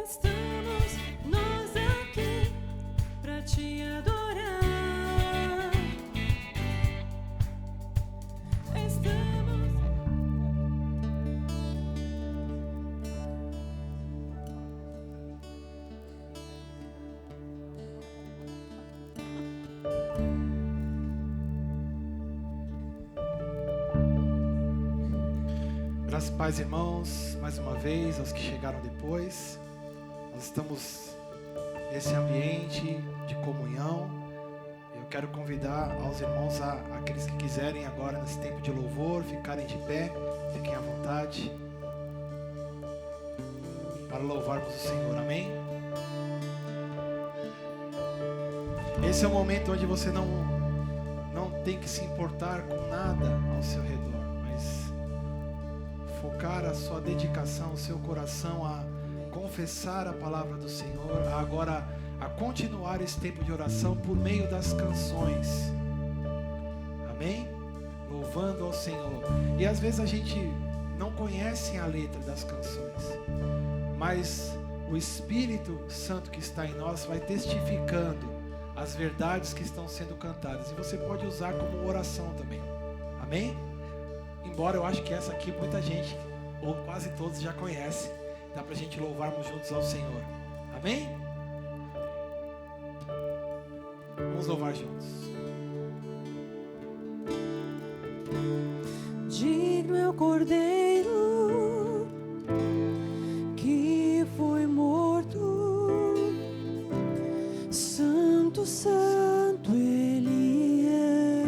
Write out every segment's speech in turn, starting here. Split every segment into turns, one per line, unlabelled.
Estamos nós aqui pra te adorar. Estamos.
Graças e paz, irmãos, mais uma vez, aos que chegaram depois. Nós estamos nesse ambiente de comunhão. Eu quero convidar aos irmãos, aqueles que quiserem agora nesse tempo de louvor, ficarem de pé, fiquem à vontade, para louvarmos o Senhor, amém? Esse é o momento onde você não tem que se importar com nada ao seu redor, mas focar a sua dedicação, o seu coração a confessar a palavra do Senhor, a continuar esse tempo de oração por meio das canções, amém? Louvando ao Senhor. E às vezes a gente não conhece a letra das canções, mas o Espírito Santo que está em nós vai testificando as verdades que estão sendo cantadas, e você pode usar como oração também, amém? Embora eu acho que essa aqui muita gente, ou quase todos já conhecem, dá pra gente louvarmos juntos ao Senhor, amém? Vamos louvar juntos.
Digno é o Cordeiro que foi morto, Santo, Santo Ele é.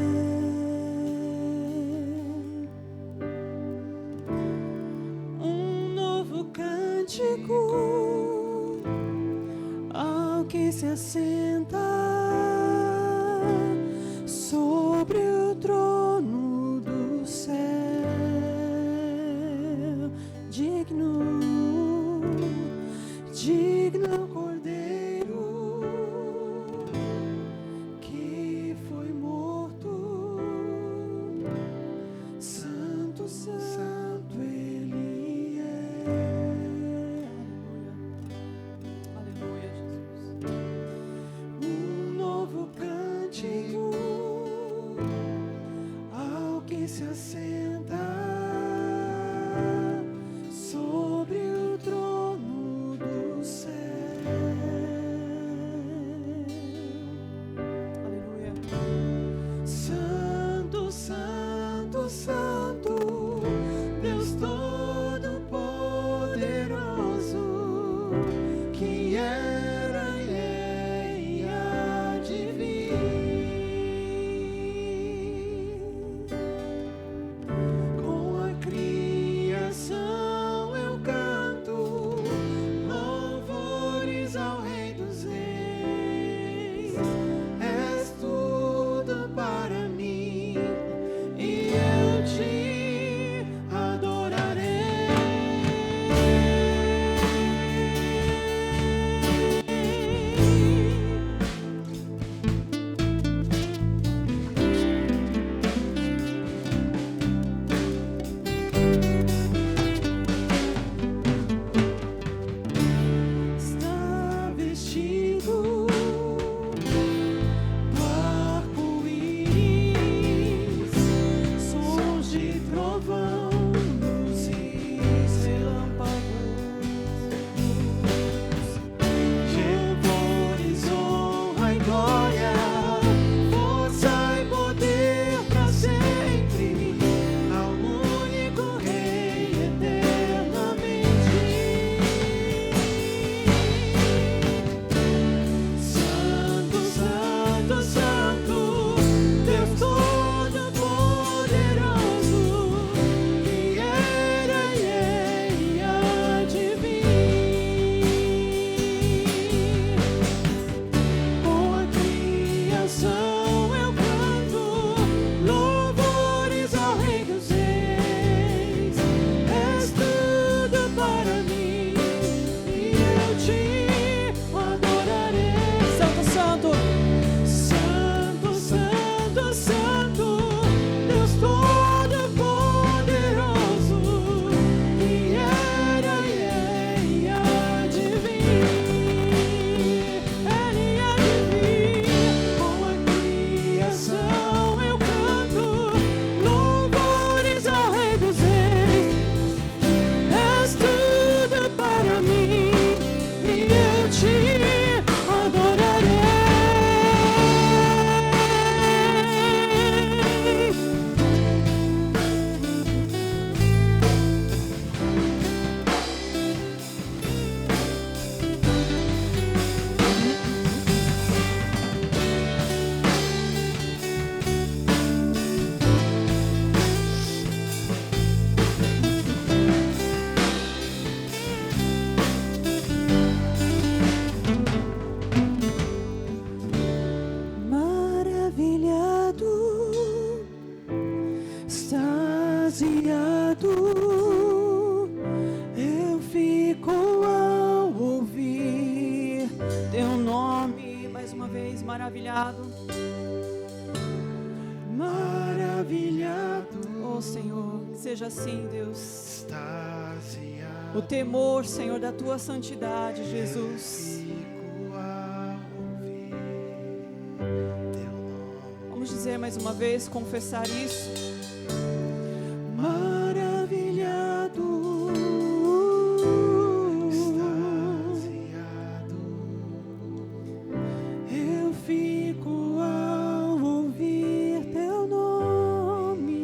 Um novo cântico ao que se assenta sobre o trono do céu. Digno, digno é o Cordeiro que foi morto, Santo, Santo Ele é. Aleluia, Jesus. Um novo cântico ao que se assenta sobre o trono do céu.
maravilhado.
Maravilhado.
Oh Senhor, que seja assim, Deus.
Extasiado.
O temor, Senhor, da tua santidade, Jesus.
Fico a ouvir teu nome.
Vamos dizer mais uma vez, confessar isso.
Maravilhado. Extasiado. Eu fico ao ouvir teu nome.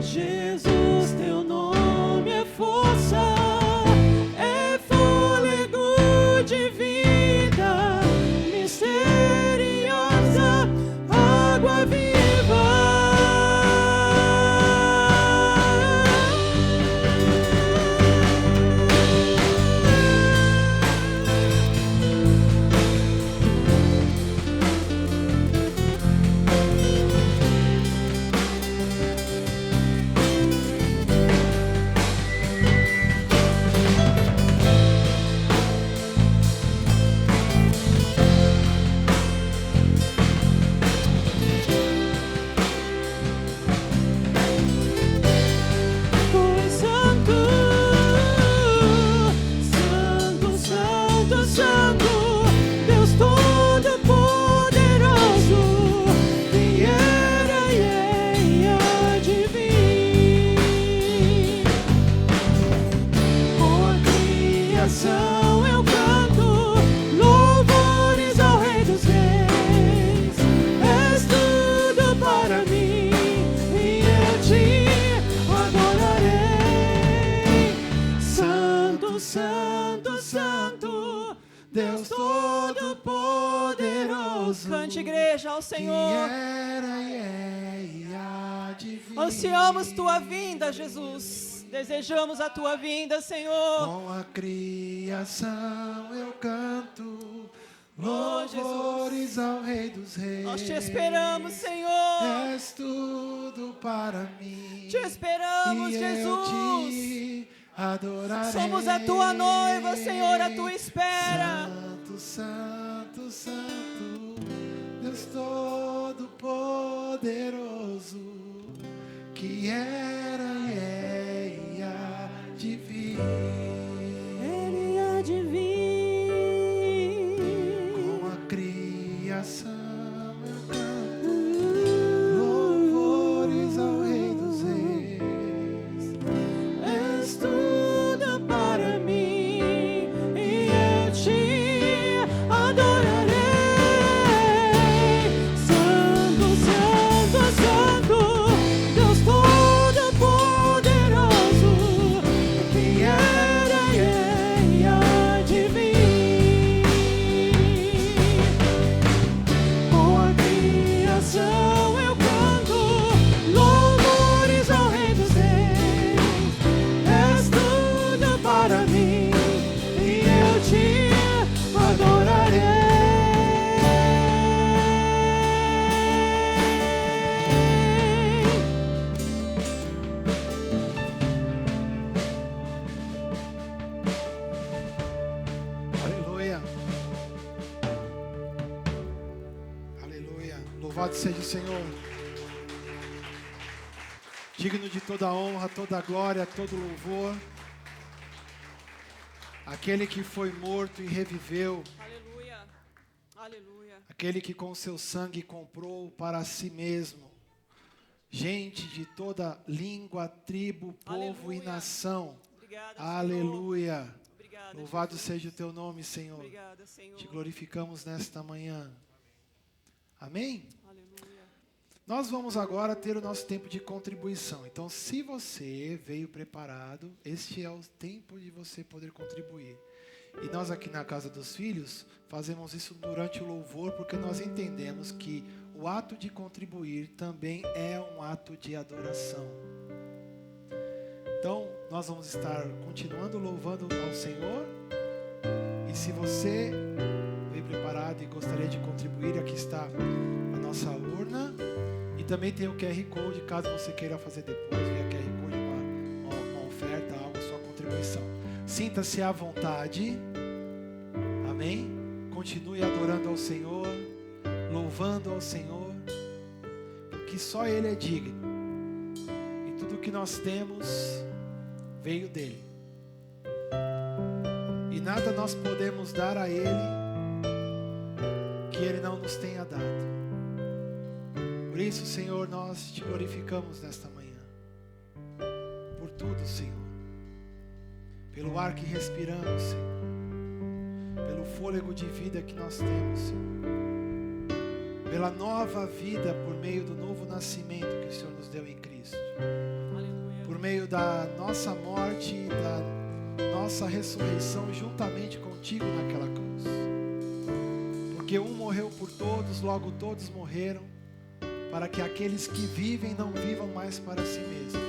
Jesus, teu nome é força, é fôlego de vida, misteriosa, água viva. Pois santo, santo, santo, santo, Deus Todo-Poderoso, viera e há de vir. Por criação eu canto louvores ao Rei dos Reis. És tudo para mim e eu te adorarei. Santo, santo, santo, Deus Todo-Poderoso,
Cante, igreja, ao
que
Senhor.
era e há de vir.
Ansiamos tua vinda, Jesus. Desejamos a tua vinda, Senhor.
Com a criação eu canto
Oh, Jesus.
louvores ao Rei dos Reis.
Nós te esperamos, Senhor.
És tudo para mim.
Te esperamos,
e
Jesus.
eu te adorarei.
Somos a tua noiva, Senhor, à tua espera.
Santo, santo, santo, Deus Todo-Poderoso, que era e há de vir. Ele há de vir. Com a criação eu canto louvores ao Rei dos Reis. És tudo para mim e eu te adorarei. Santo, santo, santo, Deus Todo-Poderoso, que era e há de vir. Com a criação eu canto louvores ao Rei dos Reis. És tudo para mim e eu te adorarei.
Aleluia. Aleluia. Louvado seja o Senhor. Digno de toda honra, toda glória, todo louvor. Aquele que foi morto e reviveu.
Aleluia. Aleluia.
Aquele que com seu sangue comprou para si mesmo gente de toda língua, tribo, povo e
Aleluia.
nação.
Obrigada, Senhor.
Aleluia.
Obrigada,
Louvado
Jesus.
seja o teu nome, Senhor.
Obrigada, Senhor.
Te glorificamos nesta manhã. Amém?
Aleluia.
Nós vamos agora ter o nosso tempo de contribuição. Então, se você veio preparado, este é o tempo de você poder contribuir. E nós aqui na Casa dos Filhos fazemos isso durante o louvor, porque nós entendemos que o ato de contribuir também é um ato de adoração. Então, nós vamos estar continuando louvando ao Senhor. E se você veio preparado e gostaria de contribuir, aqui está a nossa urna. E também tem o QR Code, caso você queira fazer depois, via QR Code, uma oferta, algo, sua contribuição. Sinta-se à vontade. Amém? Amém? Continue adorando ao Senhor, louvando ao Senhor, porque só Ele é digno. E tudo que nós temos veio dEle. E nada nós podemos dar a Ele que Ele não nos tenha dado. Por isso, Senhor, nós te glorificamos nesta manhã. Por tudo, Senhor. Pelo ar que respiramos, Senhor. Pelo fôlego de vida que nós temos, Senhor. Pela nova vida por meio do novo nascimento que o Senhor nos deu em Cristo.
Aleluia.
Por meio da nossa morte e da nossa ressurreição juntamente contigo naquela cruz. Porque um morreu por todos, logo todos morreram, para que aqueles que vivem não vivam mais para si mesmos.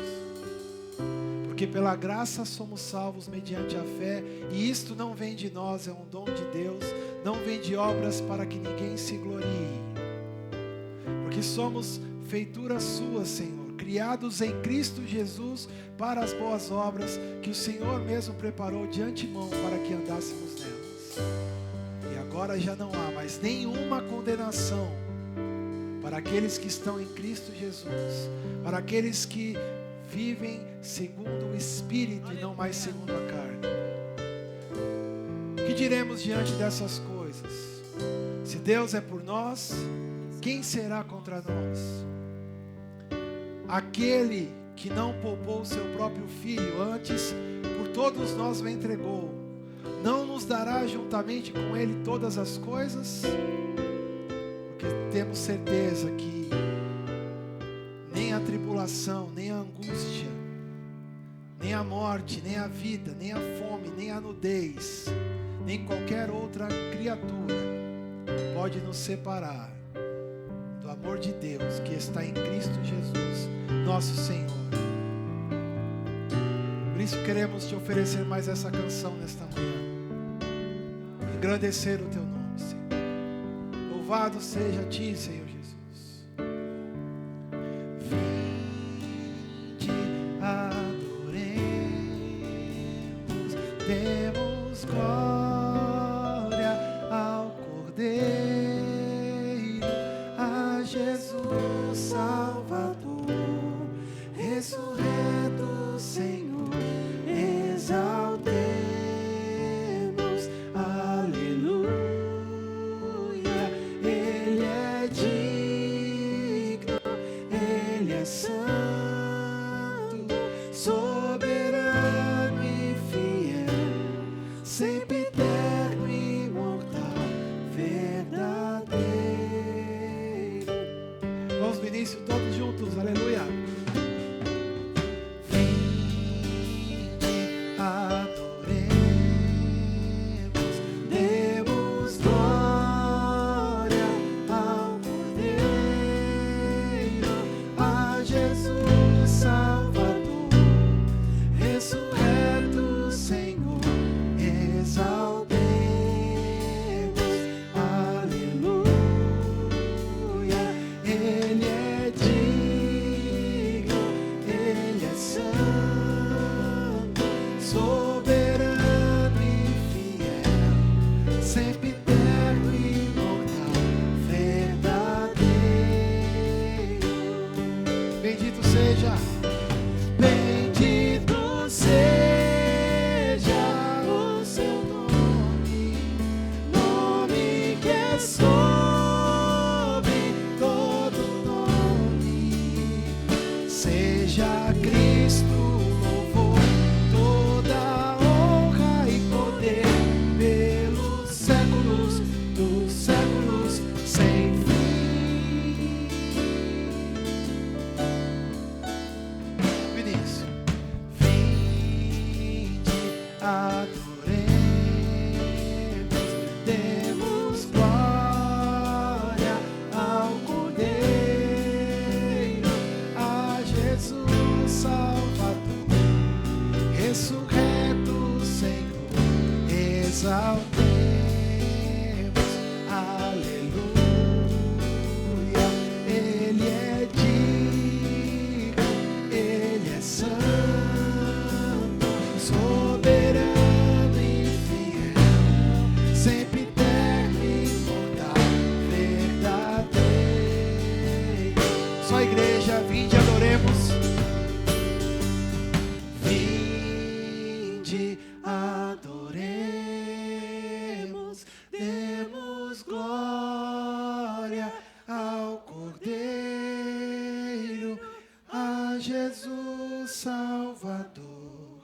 Porque pela graça somos salvos mediante a fé, e isto não vem de nós, é um dom de Deus, não vem de obras para que ninguém se glorie. Porque somos feituras suas, Senhor, criados em Cristo Jesus para as boas obras que o Senhor mesmo preparou de antemão para que andássemos nelas. E agora já não há mais nenhuma condenação para aqueles que estão em Cristo Jesus, para aqueles que vivem segundo o Espírito e não mais segundo a carne. O que diremos diante dessas coisas? Se Deus é por nós, quem será contra nós? Aquele que não poupou seu próprio filho, antes por todos nós o entregou, não nos dará juntamente com ele todas as coisas? Porque temos certeza que nem a tribulação, nem a angústia, nem a morte, nem a vida, nem a fome, nem a nudez, nem qualquer outra criatura pode nos separar do amor de Deus que está em Cristo Jesus, nosso Senhor. Por isso queremos te oferecer mais essa canção nesta manhã, engrandecer o teu nome, Senhor. Louvado seja a ti, Senhor Jesus.
Demos glória ao Cordeiro, a Jesus Salvador, ressurreto Senhor, exaltemos, aleluia. Ele é digno, Ele é santo, soberano e fiel, sempre eterno e imortal, verdadeiro.
Vamos no início todos juntos, aleluia.
Adoremos, demos glória ao Cordeiro, a Jesus Salvador, ressurreto Senhor, exaltemos, aleluia. Ele é digno, Ele é santo, soberano e fiel, sempre eterno e imortal, verdadeiro.
Bendito seja.
Bendito seja o seu nome, nome que é sobre todo nome. Seja Cristo louvor, toda honra e poder, pelos séculos dos séculos sem fim.
No início.
Vinde, adoremos, demos glória ao Cordeiro, a Jesus Salvador, Jesus Salvador,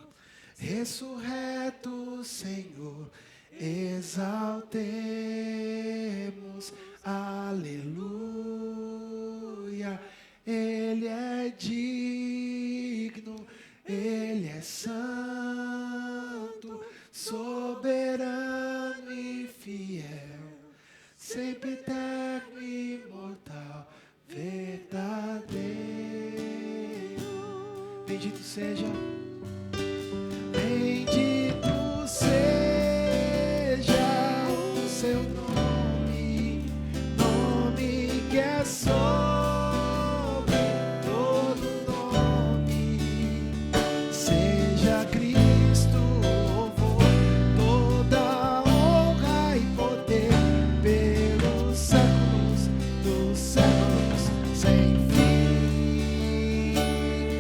ressurreto Senhor, exaltemos, aleluia. Ele é digno, Ele é santo, soberano e fiel, sempre eterno e imortal, verdadeiro. Bendito seja, bendito seja o seu nome, nome que é sobre todo nome. Seja Cristo louvor, toda honra e poder pelos séculos dos séculos sem fim.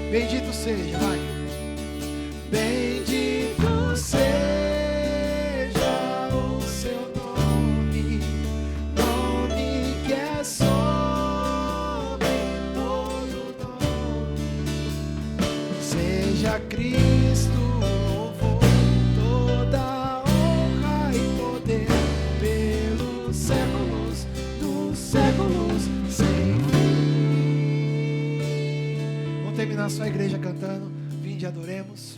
Bendito seja, vai. Bendito seja o seu nome, nome que é sobre todo nome. Seja Cristo louvor, toda honra e poder pelos séculos dos séculos sem fim. Vamos terminar só a igreja cantando. Vinde, adoremos.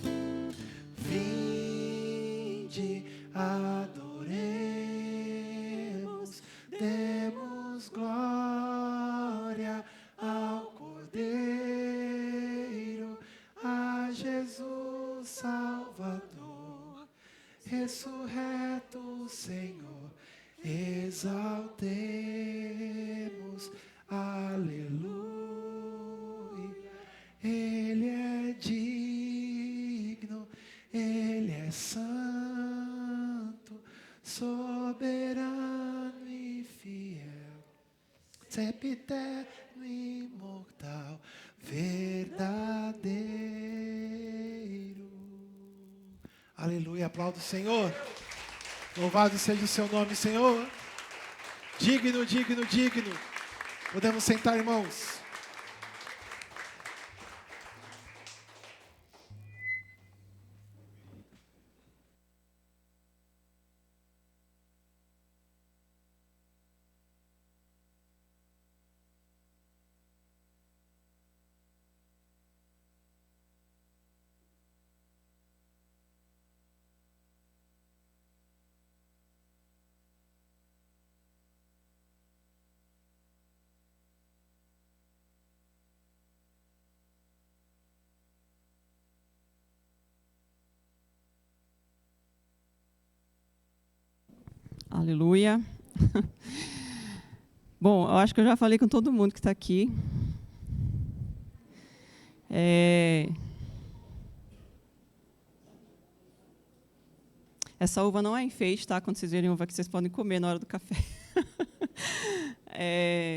Vinde, adoremos, demos glória ao Cordeiro, a Jesus Salvador, ressurreto Senhor, exaltemos, aleluia. Ele é digno, Ele é santo, soberano e fiel, sempiterno e imortal, verdadeiro. Aleluia, aplauda o Senhor. Louvado seja o seu nome, Senhor. Digno, digno, digno. Podemos sentar, irmãos.
Aleluia. Bom, eu acho que eu já falei com todo mundo que está aqui. Essa uva não é enfeite, tá? Quando vocês verem uva aqui, vocês podem comer na hora do café.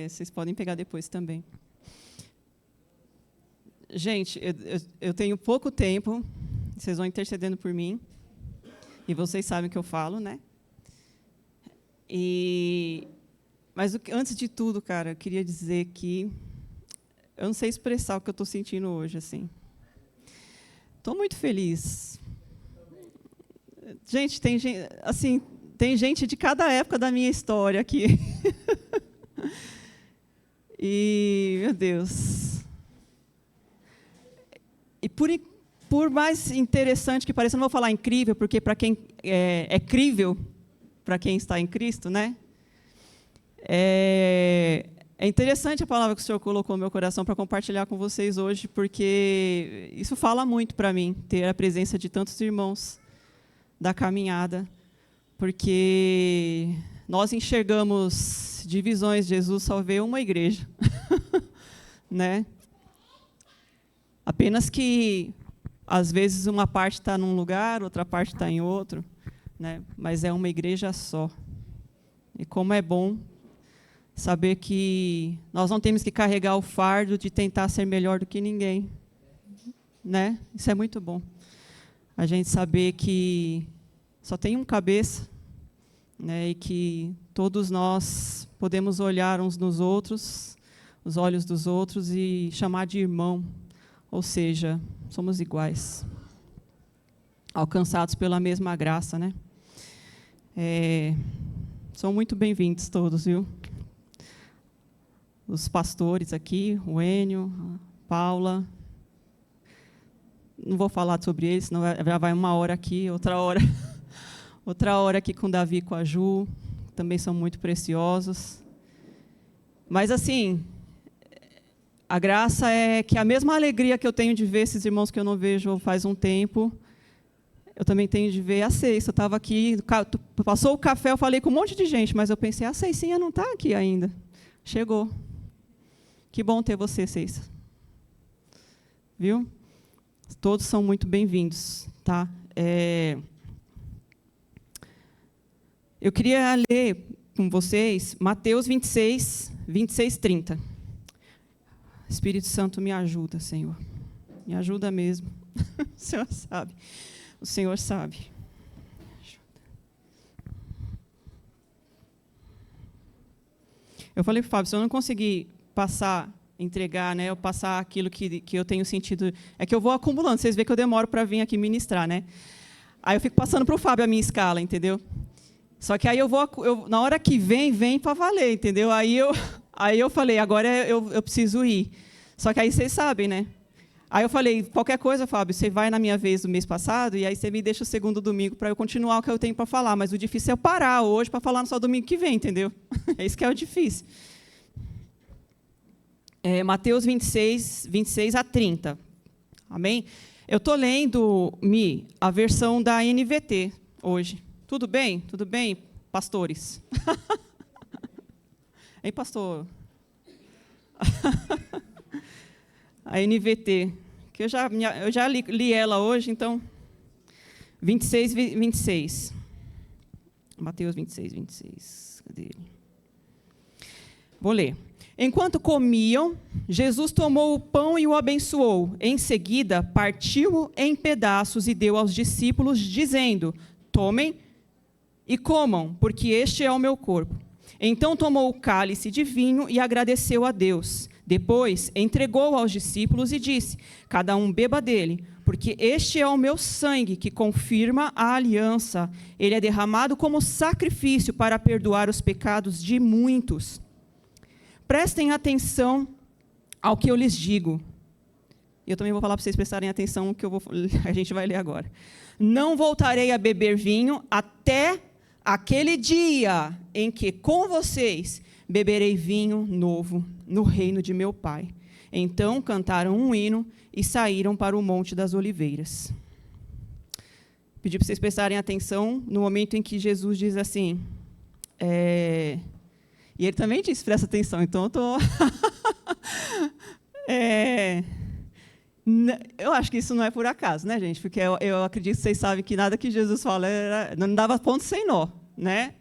Vocês podem pegar depois também. Gente, eu tenho pouco tempo, vocês vão intercedendo por mim, e vocês sabem o que eu falo, né? Mas antes de tudo, cara, eu queria dizer que eu não sei expressar o que eu estou sentindo hoje, assim. Estou muito feliz. Gente, tem gente de cada época da minha história aqui. E, meu Deus. E por mais interessante que pareça, não vou falar incrível, porque para quem é crível, para quem está em Cristo, né? É interessante a palavra que o Senhor colocou no meu coração para compartilhar com vocês hoje, porque isso fala muito para mim, ter a presença de tantos irmãos da caminhada, porque nós enxergamos divisões. Jesus só vê uma igreja, né? Apenas que, às vezes, uma parte está num lugar, outra parte está em outro, né? Mas é uma igreja só. E como é bom saber que nós não temos que carregar o fardo de tentar ser melhor do que ninguém, né? Isso é muito bom. A gente saber que só tem um cabeça, né? E que todos nós podemos olhar uns nos outros, os olhos dos outros, e chamar de irmão Ou seja, somos iguais, alcançados pela mesma graça, né? São muito bem-vindos todos, viu? Os pastores aqui, o Enio, a Paula. Não vou falar sobre eles, senão já vai uma hora aqui, outra hora aqui com o Davi e com a Ju. Também são muito preciosos. Mas, assim, a graça é que a mesma alegria que eu tenho de ver esses irmãos que eu não vejo faz um tempo, eu também tenho de ver a Ceissa. Eu estava aqui, passou o café, eu falei com um monte de gente, mas eu pensei, a Ceissinha não está aqui ainda. Chegou. Que bom ter você, Ceissa. Viu? Todos são muito bem-vindos, tá? Eu queria ler com vocês Mateus 26, 26, 30. Espírito Santo, me ajuda, Senhor. Me ajuda mesmo. O Senhor sabe. O Senhor sabe. Eu falei para o Fábio, se eu não conseguir entregar, né, eu passar aquilo que eu tenho sentido, é que eu vou acumulando. Vocês veem que eu demoro para vir aqui ministrar, né? Aí eu fico passando para o Fábio a minha escala, entendeu? Só que aí na hora que vem para valer, entendeu? Aí eu falei, agora eu preciso ir. Só que aí vocês sabem, né? Aí eu falei, qualquer coisa, Fábio, você vai na minha vez do mês passado e aí você me deixa o segundo domingo para eu continuar o que eu tenho para falar. Mas o difícil é eu parar hoje para falar só domingo que vem, entendeu? É isso que é o difícil. Mateus 26, 26 a 30. Amém? Eu estou lendo, a versão da NVT hoje. Tudo bem? Tudo bem, pastores? Hein, pastor? A NVT, que eu já li ela hoje, então, 26, 26. Mateus 26, 26. Cadê ele? Vou ler. Enquanto comiam, Jesus tomou o pão e o abençoou. Em seguida, partiu-o em pedaços e deu aos discípulos, dizendo, tomem e comam, porque este é o meu corpo. Então tomou o cálice de vinho e agradeceu a Deus. Depois entregou aos discípulos e disse, cada um beba dele, porque este é o meu sangue que confirma a aliança. Ele é derramado como sacrifício para perdoar os pecados de muitos. Prestem atenção ao que eu lhes digo. Eu também vou falar para vocês prestarem atenção no que a gente vai ler agora. Não voltarei a beber vinho até aquele dia em que com vocês beberei vinho novo no reino de meu Pai. Então cantaram um hino e saíram para o Monte das Oliveiras. Pedi para vocês prestarem atenção no momento em que Jesus diz assim... E ele também disse, presta atenção, então eu estou... Eu acho que isso não é por acaso, né, gente? Porque eu acredito que vocês sabem que nada que Jesus fala não dava ponto sem nó, né?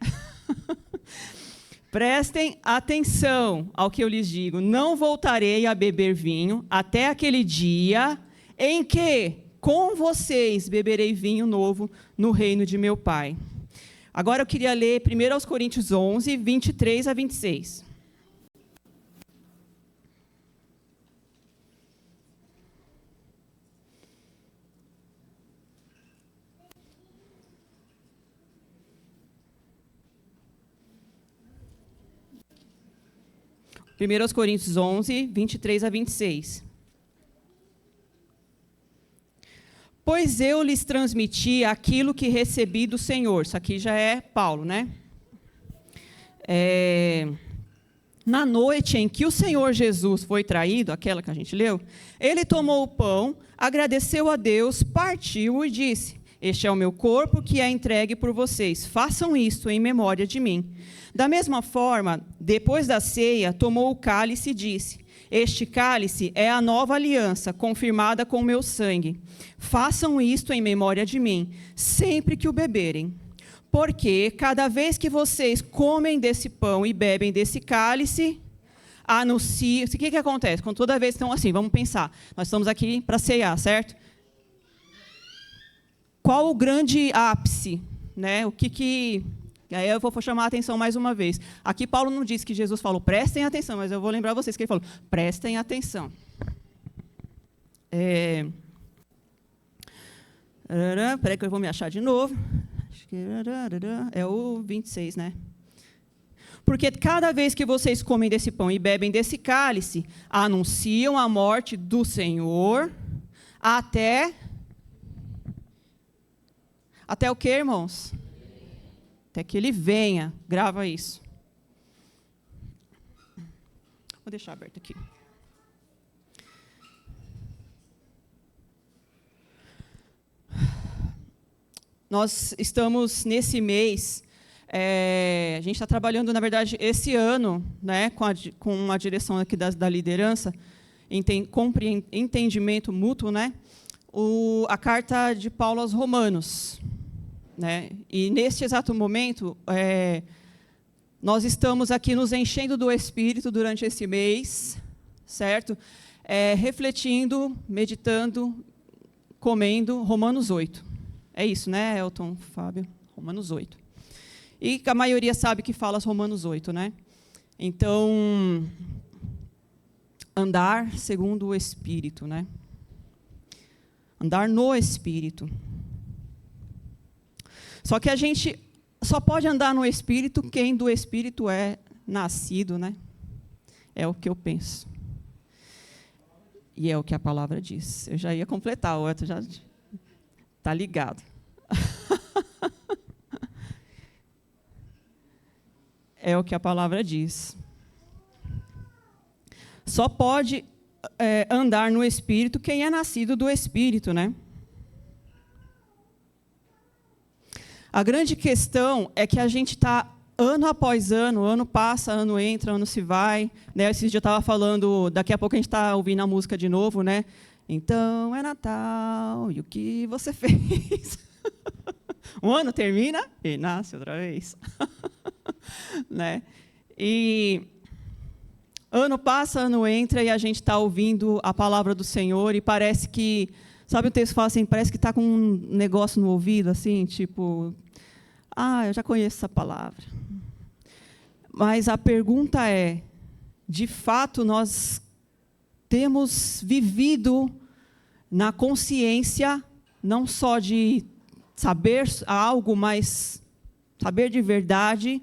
Prestem atenção ao que eu lhes digo. Não voltarei a beber vinho até aquele dia em que, com vocês, beberei vinho novo no reino de meu Pai. Agora eu queria ler 1 Coríntios 11, 23 a 26. Primeiros Coríntios 11, 23 a 26. Pois eu lhes transmiti aquilo que recebi do Senhor. Isso aqui já é Paulo, né? Na noite em que o Senhor Jesus foi traído, aquela que a gente leu, ele tomou o pão, agradeceu a Deus, partiu e disse, este é o meu corpo que é entregue por vocês. Façam isto em memória de mim. Da mesma forma, depois da ceia, tomou o cálice e disse, este cálice é a nova aliança, confirmada com o meu sangue. Façam isto em memória de mim, sempre que o beberem. Porque cada vez que vocês comem desse pão e bebem desse cálice, anunciam... O que acontece? Quando toda vez estão assim, vamos pensar, nós estamos aqui para ceiar, certo? Qual o grande ápice? Né? Aí eu vou chamar a atenção mais uma vez. Aqui Paulo não disse que Jesus falou, prestem atenção, mas eu vou lembrar vocês que ele falou, prestem atenção. Espera que eu vou me achar de novo. Acho que é o 26, né? Porque cada vez que vocês comem desse pão e bebem desse cálice, anunciam a morte do Senhor até o quê, irmãos? Até que ele venha. Grava isso. Vou deixar aberto aqui. Nós estamos nesse mês, a gente está trabalhando, na verdade, esse ano, né, com a direção aqui da liderança, entendimento mútuo, né, a carta de Paulo aos Romanos. Né, e, neste exato momento, nós estamos aqui nos enchendo do Espírito durante esse mês, certo? Refletindo, meditando, comendo Romanos 8. É isso, né, Elton, Fábio? Romanos 8. E a maioria sabe que fala Romanos 8, né? Então, andar segundo o Espírito, né? Andar no Espírito. Só que a gente só pode andar no Espírito quem do Espírito é nascido, né? É o que eu penso. E é o que a palavra diz. Eu já ia completar, o outro já está ligado. É o que a palavra diz. Só pode andar no Espírito quem é nascido do Espírito, né? A grande questão é que a gente está, ano após ano passa, ano entra, ano se vai. Né? Esse dia eu estava falando, daqui a pouco a gente está ouvindo a música de novo, né? Então é Natal, e o que você fez? Um ano termina e nasce outra vez. Né? E ano passa, ano entra, e a gente está ouvindo a palavra do Senhor, e parece que, sabe o texto fala assim, parece que está com um negócio no ouvido, assim, tipo, eu já conheço essa palavra. Mas a pergunta é, de fato, nós temos vivido na consciência, não só de saber algo, mas saber de verdade,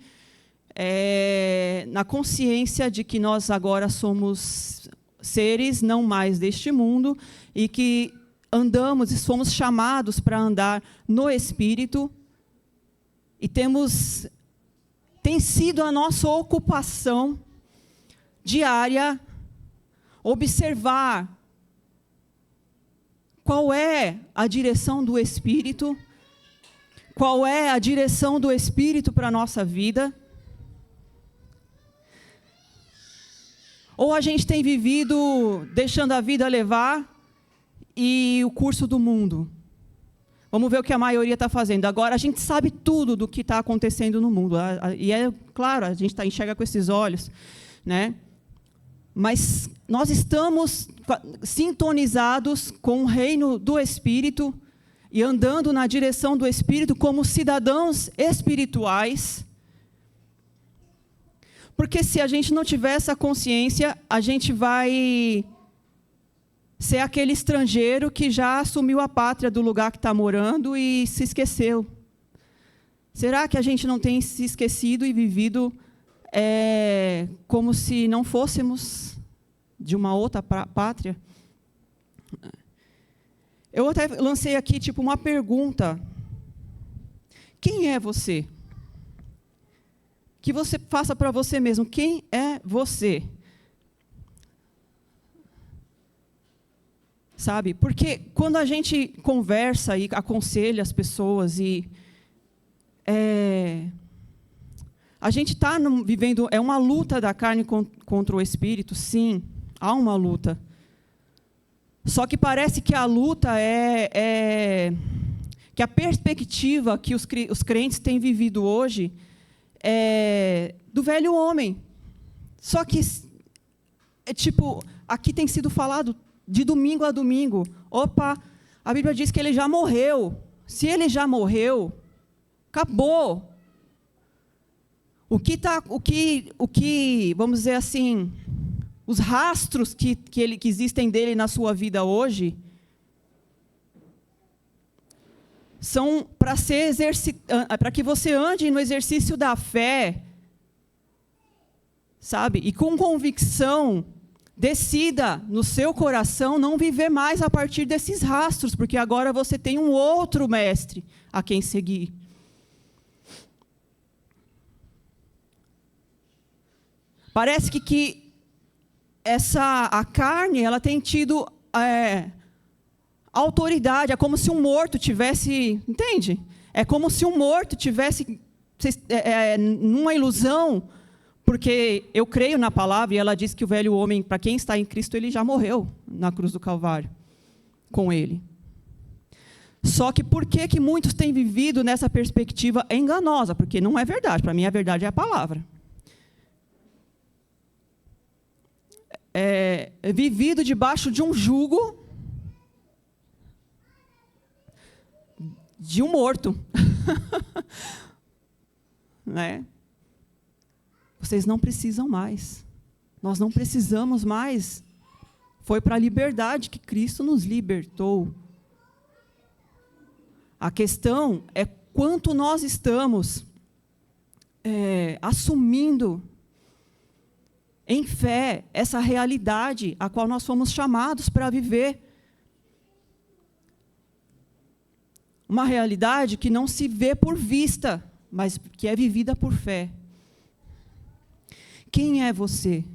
na consciência de que nós agora somos seres não mais deste mundo e que andamos e fomos chamados para andar no Espírito e tem sido a nossa ocupação diária observar qual é a direção do Espírito, qual é a direção do Espírito para a nossa vida. Ou a gente tem vivido deixando a vida levar e o curso do mundo. Vamos ver o que a maioria está fazendo. Agora, a gente sabe tudo do que está acontecendo no mundo. E é claro, a gente enxerga com esses olhos. Né? Mas nós estamos sintonizados com o reino do Espírito e andando na direção do Espírito como cidadãos espirituais. Porque se a gente não tiver essa consciência, a gente vai ser aquele estrangeiro que já assumiu a pátria do lugar que está morando e se esqueceu. Será que a gente não tem se esquecido e vivido como se não fôssemos de uma outra pátria? Eu até lancei aqui tipo uma pergunta. Quem é você? Que você faça para você mesmo. Quem é você? Sabe? Porque quando a gente conversa e aconselha as pessoas e a gente está vivendo uma luta da carne contra o espírito, sim, há uma luta. Só que parece que a luta que a perspectiva que os crentes têm vivido hoje do velho homem. Só que, tipo, aqui tem sido falado de domingo a domingo. Opa, a Bíblia diz que ele já morreu. Se ele já morreu, acabou. O que, vamos dizer assim, os rastros que existem dele na sua vida hoje, são para que você ande no exercício da fé, sabe? E com convicção, decida no seu coração não viver mais a partir desses rastros, porque agora você tem um outro mestre a quem seguir. Parece que a carne, ela tem tido autoridade. É como se um morto tivesse, entende? É como se um morto tivesse numa ilusão, porque eu creio na palavra e ela diz que o velho homem, para quem está em Cristo, ele já morreu na cruz do Calvário com ele. Só que por que muitos têm vivido nessa perspectiva enganosa? Porque não é verdade. Para mim, a verdade é a palavra. Vivido debaixo de um jugo de um morto. Né? Vocês não precisam mais. Nós não precisamos mais. Foi para a liberdade que Cristo nos libertou. A questão é quanto nós estamos assumindo em fé essa realidade a qual nós fomos chamados para viver. Uma realidade que não se vê por vista, mas que é vivida por fé. Quem é você?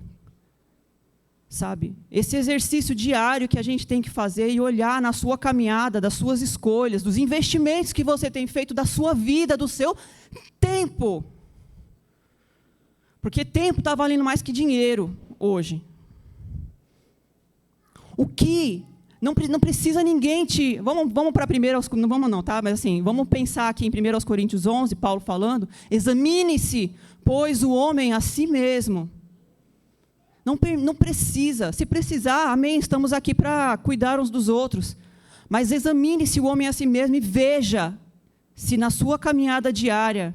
Sabe? Esse exercício diário que a gente tem que fazer e olhar na sua caminhada, das suas escolhas, dos investimentos que você tem feito, da sua vida, do seu tempo. Porque tempo está valendo mais que dinheiro hoje. O que não precisa ninguém te... Vamos para 1... Não vamos não, tá? Mas assim, vamos pensar aqui em 1 Coríntios 11, Paulo falando, examine-se, pois o homem a si mesmo. Não precisa. Se precisar, amém, estamos aqui para cuidar uns dos outros. Mas examine-se o homem a si mesmo e veja se na sua caminhada diária,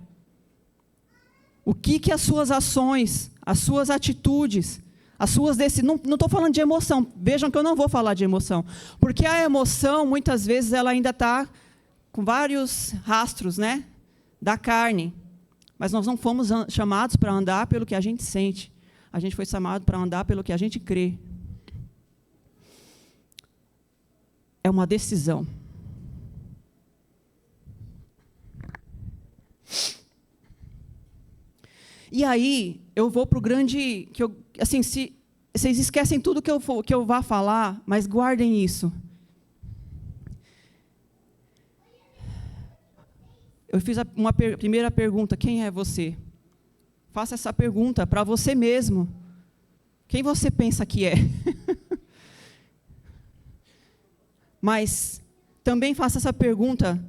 o que as suas ações, as suas atitudes, as suas decisões... Não estou falando de emoção. Vejam que eu não vou falar de emoção. Porque a emoção, muitas vezes, ela ainda está com vários rastros, né, da carne. Mas nós não fomos chamados para andar pelo que a gente sente. A gente foi chamado para andar pelo que a gente crê. É uma decisão. E aí, eu vou para o grande... assim, se vocês esquecem tudo que eu vá falar, mas guardem isso. Eu fiz uma primeira pergunta, quem é você? Faça essa pergunta para você mesmo. Quem você pensa que é? Mas também faça essa pergunta,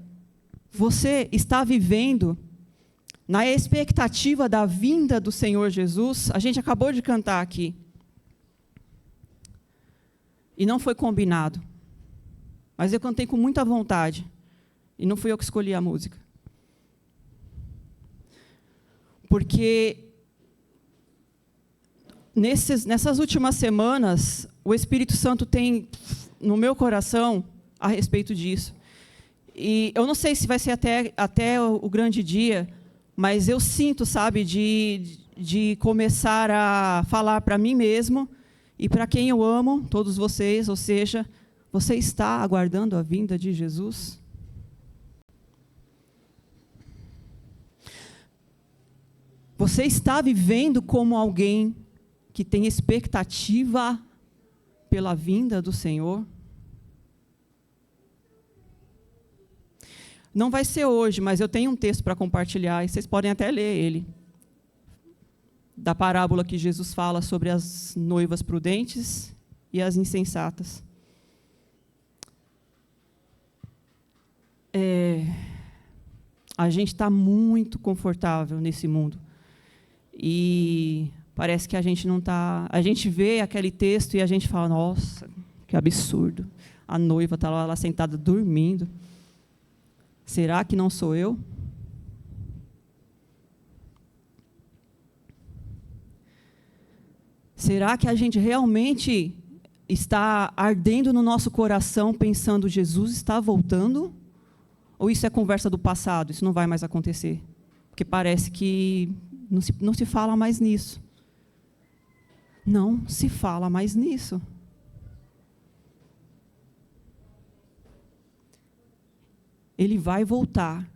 você está vivendo na expectativa da vinda do Senhor Jesus? A gente acabou de cantar aqui. E não foi combinado. Mas eu cantei com muita vontade. E não fui eu que escolhi a música. Porque nessas últimas semanas, o Espírito Santo tem no meu coração a respeito disso. E eu não sei se vai ser até o grande dia, mas eu sinto, sabe, de começar a falar para mim mesmo e para quem eu amo, todos vocês, ou seja, você está aguardando a vinda de Jesus? Você está vivendo como alguém que tem expectativa pela vinda do Senhor? Não vai ser hoje, mas eu tenho um texto para compartilhar, e vocês podem até ler ele. Da parábola que Jesus fala sobre as noivas prudentes e as insensatas. A gente está muito confortável nesse mundo. E parece que a gente não está... A gente vê aquele texto e a gente fala, nossa, que absurdo. A noiva está lá sentada dormindo. Será que não sou eu? Será que a gente realmente está ardendo no nosso coração pensando, Jesus está voltando? Ou isso é conversa do passado, isso não vai mais acontecer? Porque parece que não se fala mais nisso. Não se fala mais nisso. Ele vai voltar.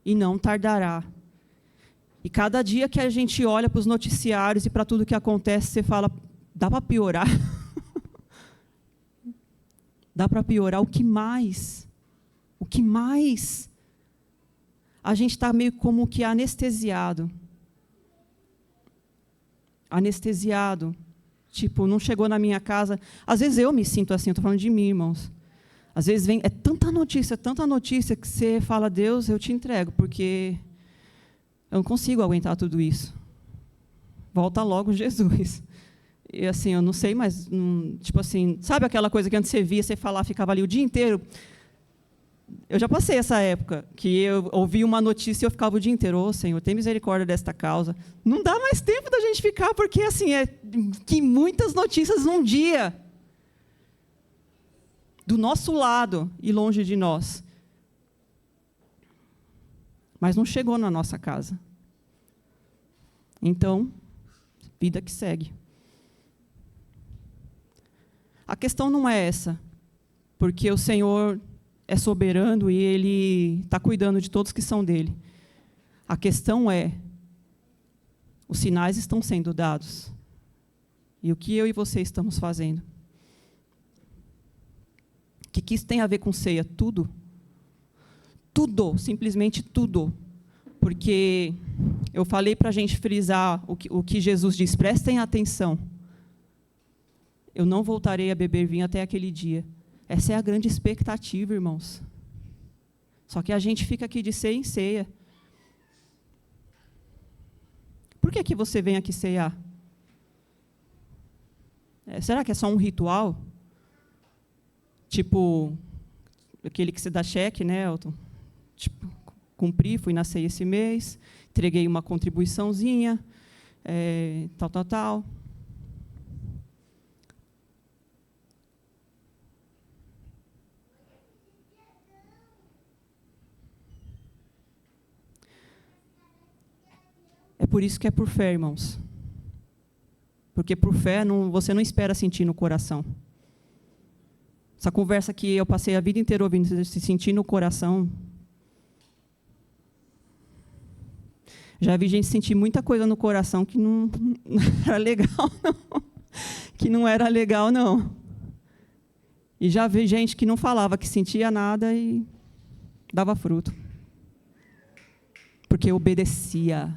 E não tardará. E cada dia que a gente olha para os noticiários e para tudo que acontece, você fala, dá para piorar? Dá para piorar? O que mais? O que mais? A gente está meio como que anestesiado. Anestesiado. Tipo, não chegou na minha casa. Às vezes eu me sinto assim, estou falando de mim, irmãos. Às vezes vem, é tanta notícia, que você fala, Deus, eu te entrego, porque eu não consigo aguentar tudo isso. Volta logo, Jesus. E assim, eu não sei, mas, tipo assim, sabe aquela coisa que antes você via, você falava, ficava ali o dia inteiro? Eu já passei essa época, que eu ouvi uma notícia e eu ficava o dia inteiro, ô Senhor, tem misericórdia desta causa. Não dá mais tempo da gente ficar, porque assim, é que muitas notícias num dia. Do nosso lado e longe de nós. Mas não chegou na nossa casa. Então, vida que segue. A questão não é essa, porque o Senhor é soberano e Ele está cuidando de todos que são dele. A questão é, os sinais estão sendo dados. E o que eu e você estamos fazendo? O que isso tem a ver com ceia? Tudo. Tudo, simplesmente tudo. Porque eu falei para a gente frisar o que Jesus diz, prestem atenção. Eu não voltarei a beber vinho até aquele dia. Essa é a grande expectativa, irmãos. Só que a gente fica aqui de ceia em ceia. Por que você vem aqui ceiar? Será que é só um ritual? Tipo, aquele que você dá cheque, né, Elton? Tipo, cumpri, fui na ceia esse mês, entreguei uma contribuiçãozinha, tal. É por isso que é por fé, irmãos. Porque por fé você não espera sentir no coração. Essa conversa que eu passei a vida inteira ouvindo, se sentir no coração. Já vi gente sentir muita coisa no coração que não era legal, não. Que não era legal, não. E já vi gente que não falava, que sentia nada e dava fruto. Porque obedecia.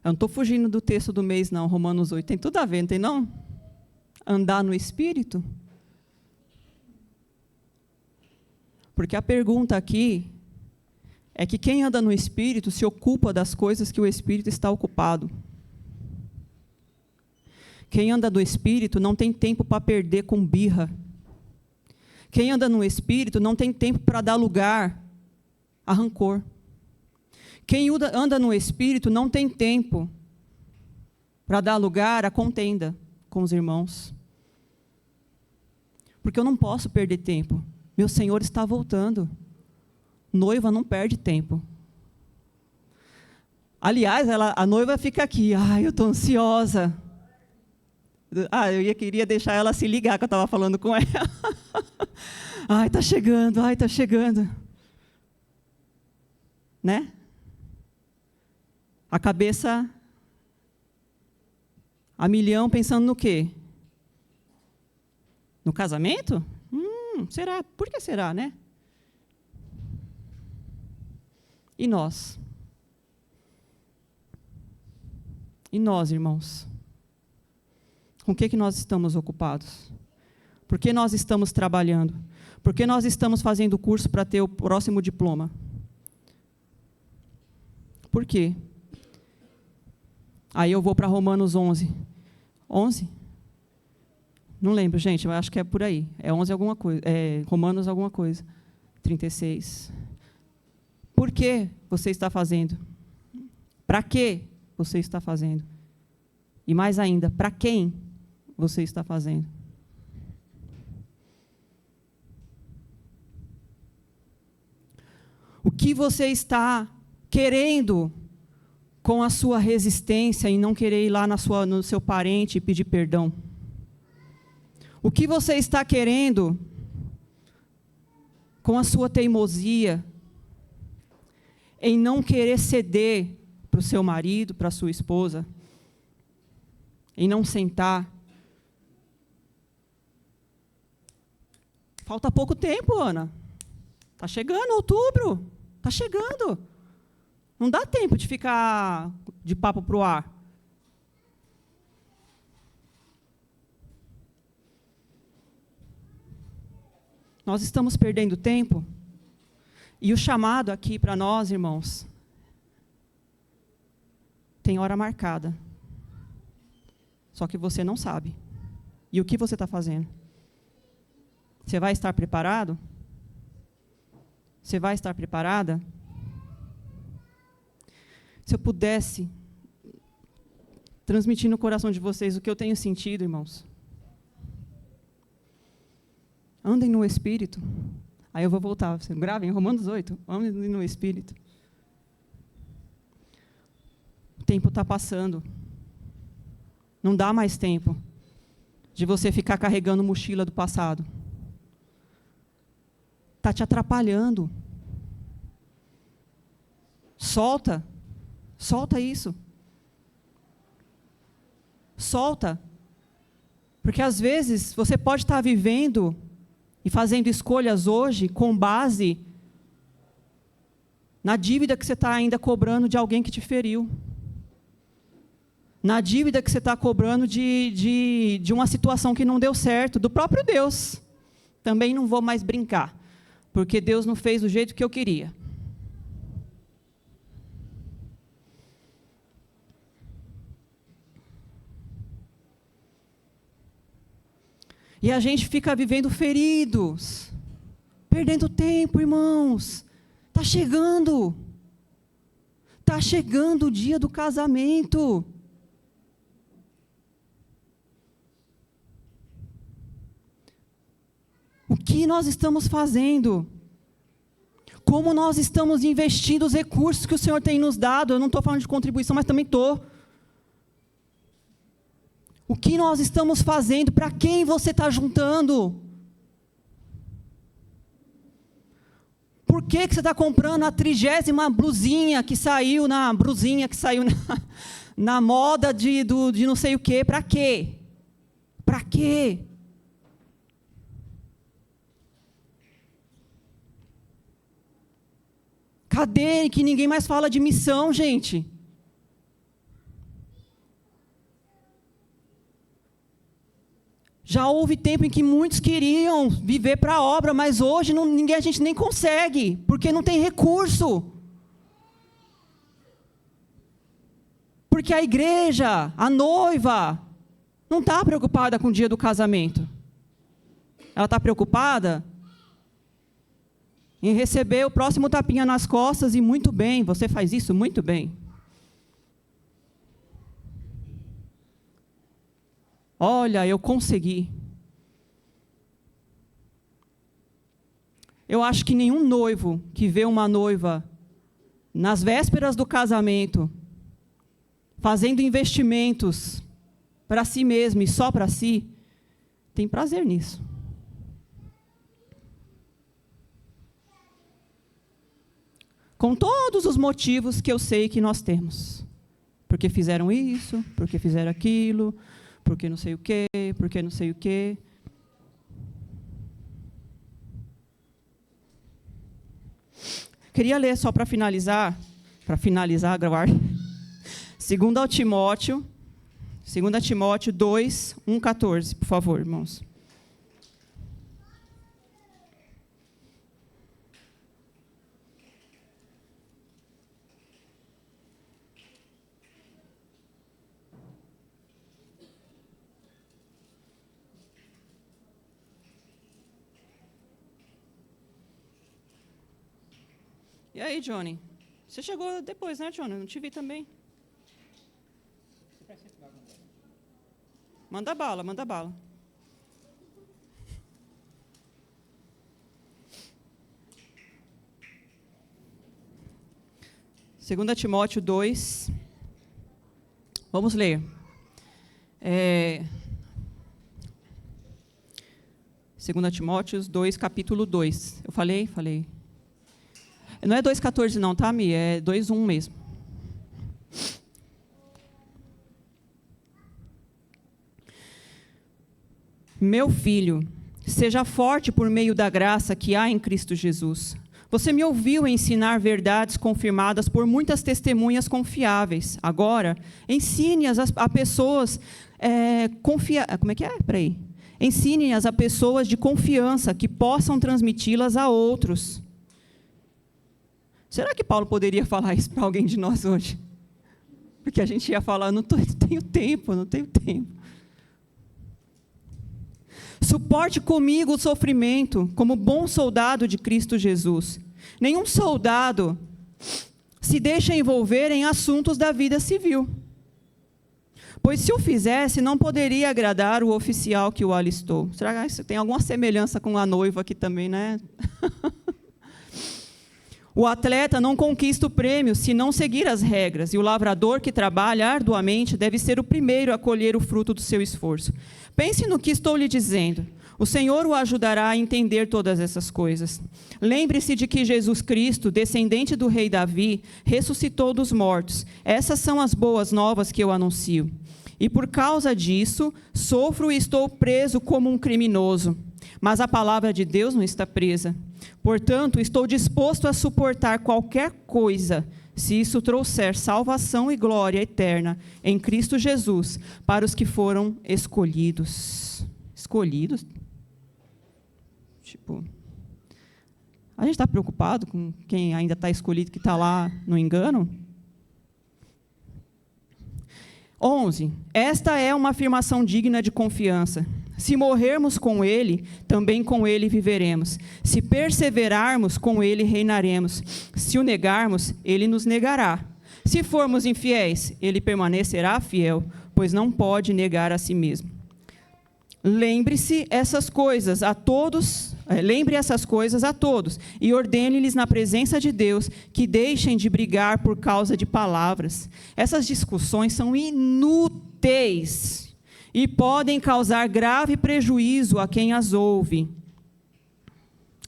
Eu não estou fugindo do texto do mês, não, Romanos 8. Tem tudo a ver, não tem, não? Andar no Espírito? Porque a pergunta aqui é que quem anda no Espírito se ocupa das coisas que o Espírito está ocupado. Quem anda no Espírito não tem tempo para perder com birra. Quem anda no Espírito não tem tempo para dar lugar a rancor. Quem anda no Espírito não tem tempo para dar lugar à contenda com os irmãos. Porque eu não posso perder tempo. Meu Senhor está voltando. Noiva não perde tempo. Aliás, a noiva fica aqui. Ai, eu estou ansiosa. Eu queria deixar ela se ligar que eu estava falando com ela. Ai, está chegando, ai, está chegando. Né? A cabeça a milhão pensando no quê? No casamento? Será? Por que será, né? E nós? E nós, irmãos? Com o que nós estamos ocupados? Por que nós estamos trabalhando? Por que nós estamos fazendo o curso para ter o próximo diploma? Por quê? Aí eu vou para Romanos 11. 11? Não lembro, gente, eu acho que é por aí. É 11 alguma coisa. É Romanos alguma coisa. 36. Por que você está fazendo? Para que você está fazendo? E mais ainda, para quem você está fazendo? O que você está querendo com a sua resistência em não querer ir lá no seu parente e pedir perdão? O que você está querendo com a sua teimosia em não querer ceder para o seu marido, para a sua esposa, em não sentar? Falta pouco tempo, Ana. Está chegando outubro. Está chegando. Não dá tempo de ficar de papo para o ar. Nós estamos perdendo tempo. E o chamado aqui para nós, irmãos, tem hora marcada. Só que você não sabe. E o que você está fazendo? Você vai estar preparado? Você vai estar preparada? Se eu pudesse transmitir no coração de vocês o que eu tenho sentido, irmãos. Andem no Espírito. Aí eu vou voltar. Você gravem Romanos 8. Andem no Espírito. O tempo está passando. Não dá mais tempo de você ficar carregando mochila do passado. Está te atrapalhando. Solta. Solta isso. Solta. Porque às vezes você pode estar vivendo e fazendo escolhas hoje com base na dívida que você está ainda cobrando de alguém que te feriu. Na dívida que você está cobrando de uma situação que não deu certo, do próprio Deus. Também não vou mais brincar, porque Deus não fez do jeito que eu queria. E a gente fica vivendo feridos, perdendo tempo, irmãos. Está chegando. Está chegando o dia do casamento. O que nós estamos fazendo? Como nós estamos investindo os recursos que o Senhor tem nos dado? Eu não estou falando de contribuição, mas também estou. O que nós estamos fazendo? Para quem você está juntando? Por que você está comprando a 30ª blusinha que saiu na moda de não sei o quê? Para quê? Para quê? Cadê que ninguém mais fala de missão, gente? Já houve tempo em que muitos queriam viver para a obra, mas hoje a gente nem consegue, porque não tem recurso. Porque a igreja, a noiva, não está preocupada com o dia do casamento. Ela está preocupada em receber o próximo tapinha nas costas e muito bem, você faz isso muito bem. Olha, eu consegui. Eu acho que nenhum noivo que vê uma noiva nas vésperas do casamento, fazendo investimentos para si mesmo e só para si, tem prazer nisso. Com todos os motivos que eu sei que nós temos. Porque fizeram isso, porque fizeram aquilo, porque não sei o quê, porque não sei o quê. Queria ler só para finalizar, gravar. 2 Timóteo 2, 1:14, por favor, irmãos. E aí, Johnny? Você chegou depois, né, Johnny? Não te vi também. Manda bala, manda bala. Segunda Timóteo 2. Vamos ler. 2 Timóteo 2, capítulo 2. Eu falei? Falei. Não é 2,14 não, tá, Mi? É 2,1 mesmo. Meu filho, seja forte por meio da graça que há em Cristo Jesus. Você me ouviu ensinar verdades confirmadas por muitas testemunhas confiáveis. Agora, ensine-as a pessoas Ensine-as a pessoas de confiança que possam transmiti-las a outros. Será que Paulo poderia falar isso para alguém de nós hoje? Porque a gente ia falar, não tenho tempo. Suporte comigo o sofrimento, como bom soldado de Cristo Jesus. Nenhum soldado se deixa envolver em assuntos da vida civil. Pois se o fizesse, não poderia agradar o oficial que o alistou. Será que isso tem alguma semelhança com a noiva aqui também, né? O atleta não conquista o prêmio se não seguir as regras, e o lavrador que trabalha arduamente deve ser o primeiro a colher o fruto do seu esforço. Pense no que estou lhe dizendo. O Senhor o ajudará a entender todas essas coisas. Lembre-se de que Jesus Cristo, descendente do rei Davi, ressuscitou dos mortos. Essas são as boas novas que eu anuncio. E por causa disso, sofro e estou preso como um criminoso. Mas a palavra de Deus não está presa. Portanto, estou disposto a suportar qualquer coisa, se isso trouxer salvação e glória eterna em Cristo Jesus, para os que foram escolhidos. Escolhidos? Tipo, a gente está preocupado com quem ainda está escolhido, que está lá no engano? 11. Esta é uma afirmação digna de confiança. Se morrermos com Ele, também com Ele viveremos. Se perseverarmos, com Ele reinaremos. Se o negarmos, Ele nos negará. Se formos infiéis, Ele permanecerá fiel, pois não pode negar a si mesmo. Lembre essas coisas a todos, e ordene-lhes na presença de Deus que deixem de brigar por causa de palavras. Essas discussões são inúteis e podem causar grave prejuízo a quem as ouve.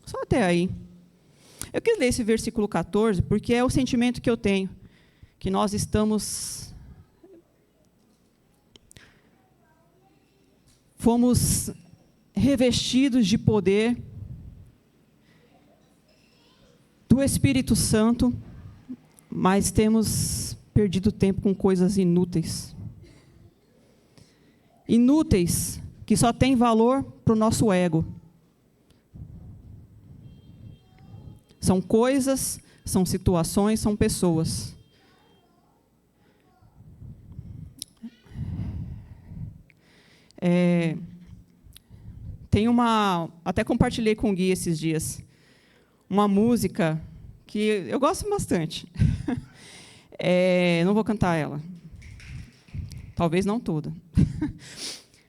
Só até aí. Eu quis ler esse versículo 14 porque é o sentimento que eu tenho, que nós fomos revestidos de poder do Espírito Santo, mas temos perdido tempo com coisas inúteis. Inúteis, que só têm valor para o nosso ego. São coisas, são situações, são pessoas. Tem até compartilhei com o Gui esses dias, uma música que eu gosto bastante. Não vou cantar ela. Talvez não toda.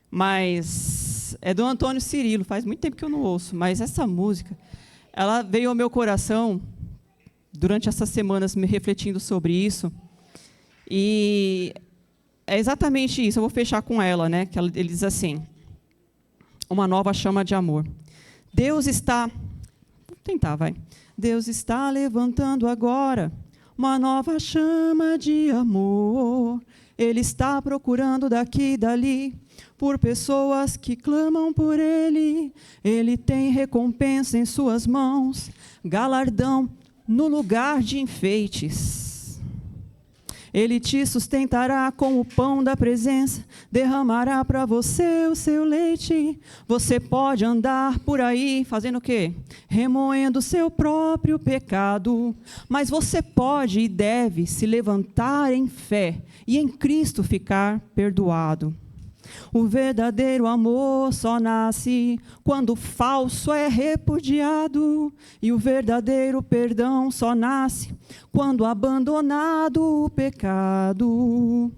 Mas é do Antônio Cirilo, faz muito tempo que eu não ouço, mas essa música, ela veio ao meu coração durante essas semanas, me refletindo sobre isso, e é exatamente isso. Eu vou fechar com ela, né? Que ele diz assim: uma nova chama de amor. Deus está levantando agora uma nova chama de amor. Ele está procurando daqui e dali por pessoas que clamam por Ele. Ele tem recompensa em suas mãos, galardão no lugar de enfeites. Ele te sustentará com o pão da presença, derramará para você o seu leite. Você pode andar por aí fazendo o quê? Remoendo o seu próprio pecado. Mas você pode e deve se levantar em fé e em Cristo ficar perdoado. O verdadeiro amor só nasce quando o falso é repudiado. E o verdadeiro perdão só nasce quando abandonado o pecado.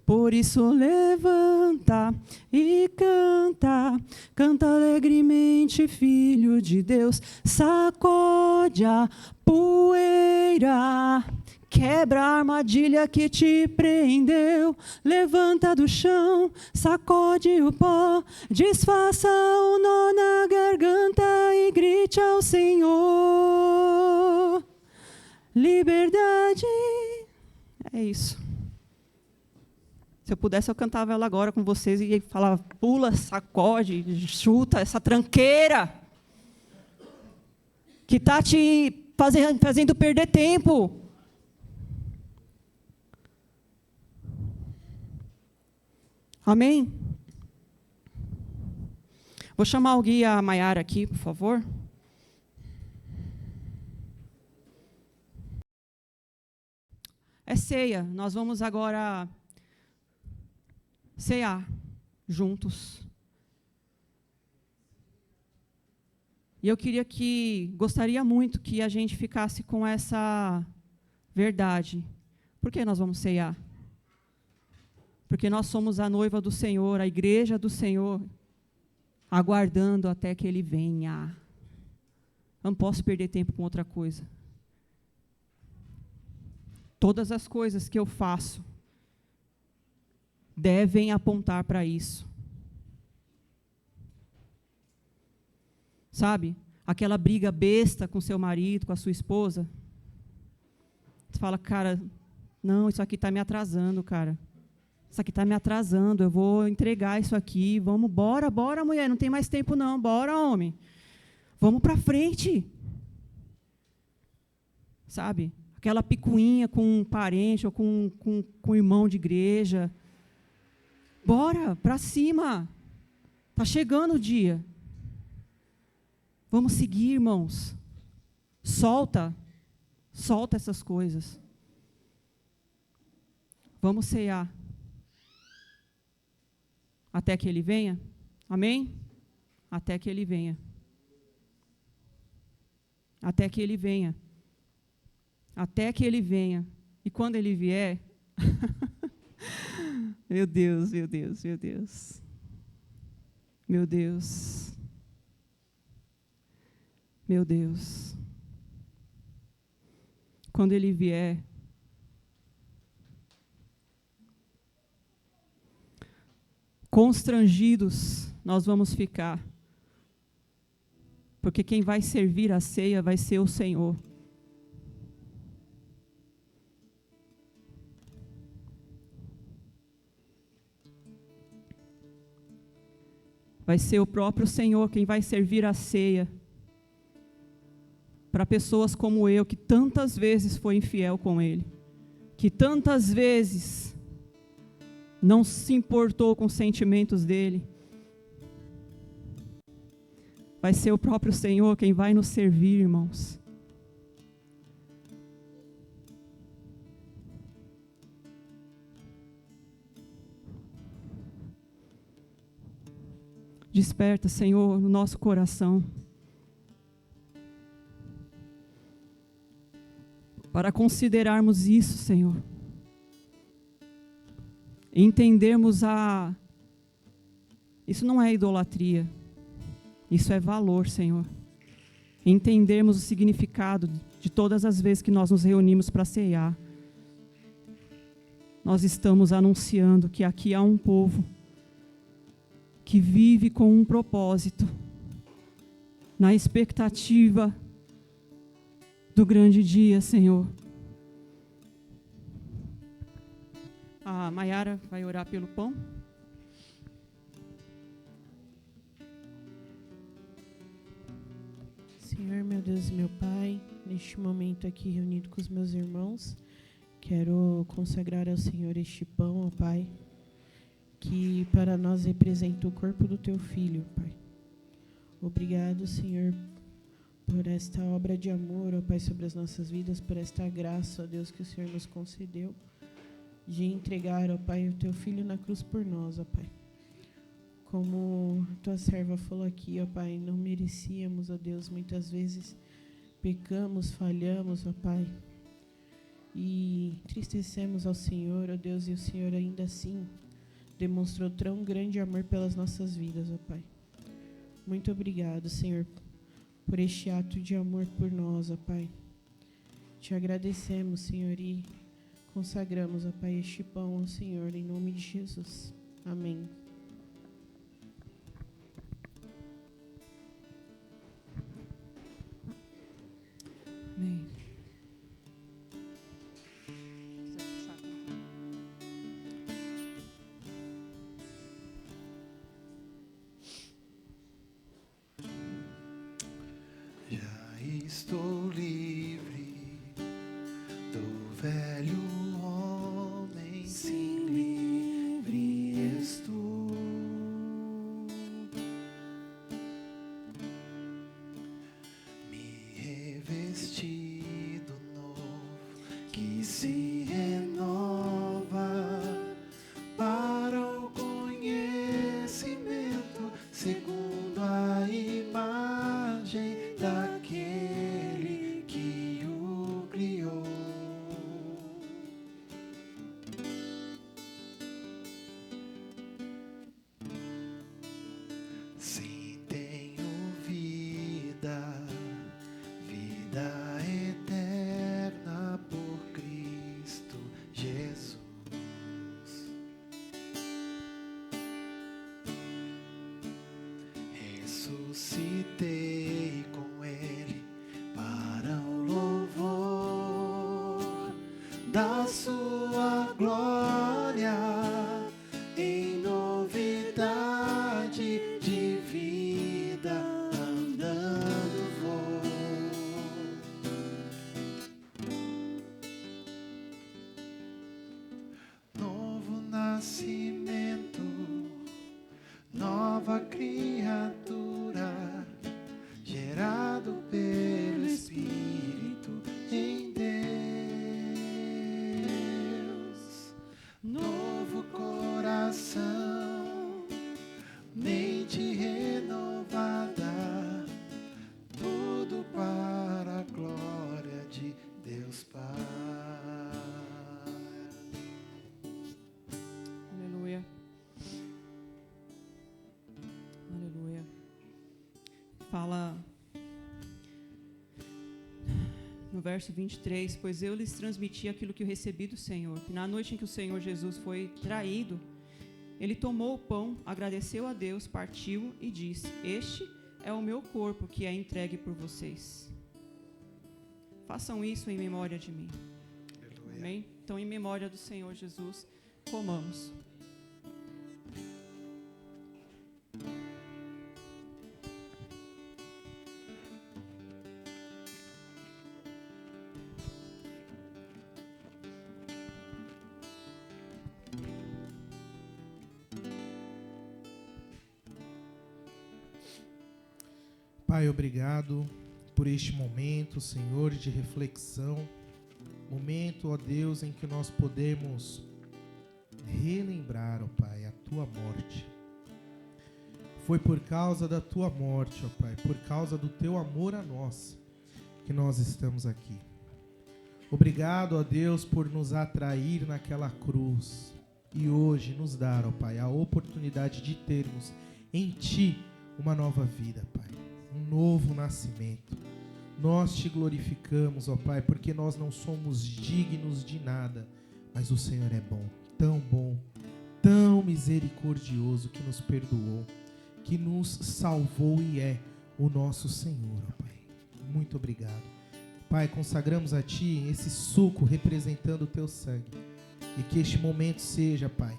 Por isso levanta e canta, canta alegremente, filho de Deus. Sacode a poeira, quebra a armadilha que te prendeu. Levanta do chão, sacode o pó, desfaça o nó na garganta e grite ao Senhor. Liberdade. É isso. Se eu pudesse, eu cantava ela agora com vocês e falava: pula, sacode, chuta essa tranqueira que está te fazendo perder tempo. Amém? Vou chamar o guia Maiara aqui, por favor. É ceia. Nós vamos agora cear juntos. E eu gostaria muito que a gente ficasse com essa verdade. Por que nós vamos cear? Porque nós somos a noiva do Senhor, a igreja do Senhor, aguardando até que Ele venha. Não posso perder tempo com outra coisa. Todas as coisas que eu faço devem apontar para isso. Sabe? Aquela briga besta com seu marido, com a sua esposa. Você fala: cara, não, isso aqui está me atrasando, cara. Isso aqui está me atrasando, eu vou entregar isso aqui. Vamos, bora, mulher, não tem mais tempo não. Bora, homem. Vamos para frente. Sabe? Aquela picuinha com um parente ou com um irmão de igreja. Bora, para cima. Está chegando o dia. Vamos seguir, irmãos. Solta essas coisas. Vamos cear. Até que Ele venha. Amém? Até que Ele venha. Até que Ele venha. Até que Ele venha. E quando Ele vier... Meu Deus, meu Deus, meu Deus. Meu Deus. Meu Deus. Quando Ele vier, constrangidos nós vamos ficar. Porque quem vai servir a ceia vai ser o Senhor. Vai ser o próprio Senhor quem vai servir a ceia para pessoas como eu, que tantas vezes foi infiel com Ele, que tantas vezes não se importou com os sentimentos dEle. Vai ser o próprio Senhor quem vai nos servir, irmãos. Desperta, Senhor, no nosso coração, para considerarmos isso, Senhor. E entendermos isso não é idolatria, isso é valor, Senhor. E entendermos o significado de todas as vezes que nós nos reunimos para ceiar. Nós estamos anunciando que aqui há um povo que vive com um propósito, na expectativa do grande dia, Senhor. A Maiara vai orar pelo pão.
Senhor, meu Deus e meu Pai, neste momento aqui reunido com os meus irmãos, quero consagrar ao Senhor este pão, ó Pai, que para nós representa o corpo do Teu Filho, Pai. Obrigado, Senhor, por esta obra de amor, ó Pai, sobre as nossas vidas, por esta graça, ó Deus, que o Senhor nos concedeu, de entregar, ó Pai, o Teu Filho na cruz por nós, ó Pai. Como a tua serva falou aqui, ó Pai, não merecíamos, ó Deus, muitas vezes pecamos, falhamos, ó Pai, e entristecemos ao Senhor, ó Deus, e o Senhor ainda assim demonstrou tão grande amor pelas nossas vidas, ó Pai. Muito obrigado, Senhor, por este ato de amor por nós, ó Pai. Te agradecemos, Senhor, e consagramos, ó Pai, este pão ao Senhor, em nome de Jesus. Amém.
Amém.
Já estou livre do velho homem, sim, livre estou. Me revesti do novo que se renova para o conhecimento segundo a imagem daquele que o criou. Sim, tenho vida, vida eterna por Cristo Jesus. Ressuscitei com Ele para o louvor da sua glória, em novidade de vida andando vou. Novo nascimento, nova criatura, gerado pelo Espírito em Deus. Novo coração, mente renovada, tudo para a glória de Deus Pai.
Aleluia. Aleluia. Fala no verso 23, pois eu lhes transmiti aquilo que eu recebi do Senhor, que na noite em que o Senhor Jesus foi traído, ele tomou o pão, agradeceu a Deus, partiu e disse: este é o meu corpo que é entregue por vocês. Façam isso em memória de mim. Amém? Então, em memória do Senhor Jesus, comamos.
Pai, obrigado por este momento, Senhor, de reflexão. Momento, ó Deus, em que nós podemos relembrar, ó Pai, a Tua morte. Foi por causa da Tua morte, ó Pai, por causa do Teu amor a nós, que nós estamos aqui. Obrigado, ó Deus, por nos atrair naquela cruz e hoje nos dar, ó Pai, a oportunidade de termos em Ti uma nova vida, Pai. Um novo nascimento. Nós te glorificamos, ó Pai, porque nós não somos dignos de nada, mas o Senhor é bom, tão misericordioso, que nos perdoou, que nos salvou e é o nosso Senhor, ó Pai. Muito obrigado. Pai, consagramos a Ti esse suco representando o Teu sangue, e que este momento seja, Pai,